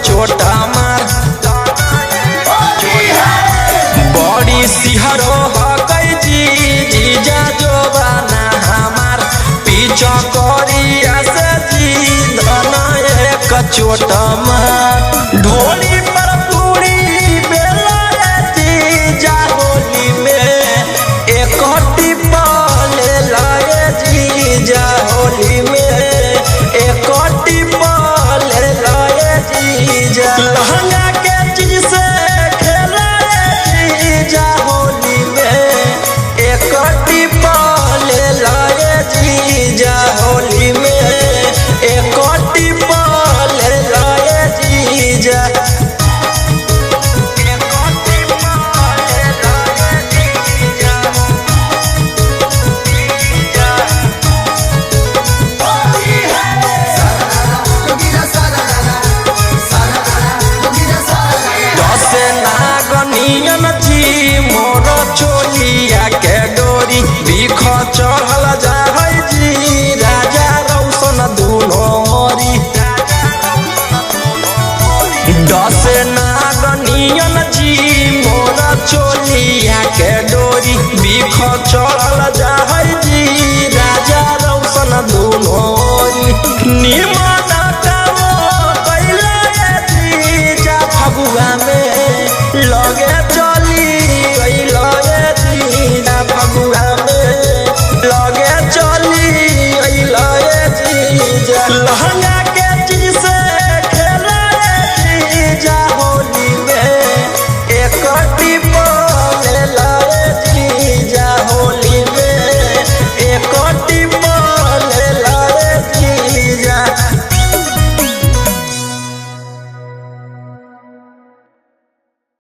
छोटा मार बड़ी सिहरो हकई जीजा जोबाना हमार पीछा करिया से जी धना एक छोटा मार ढोली पर पूरी बेला जीजा होली में एक टिप्पा ले लाए जीजा होली में एक टिप्पा ले लाए जीजा लहंगा के चीज से खेलाए जीजा होली में एक टिप्पा ले लाए जीजा होली में एक टिप्पा ले लाए जीजा चोलिया के डोरी बीख चढ़ल जाहै जी राजा रौशन दुनो मोरी दस नागनियन जी मोर चोलिया के डोरी बीख चढ़ल जाहै जी राजा रौशन दुनो मोरी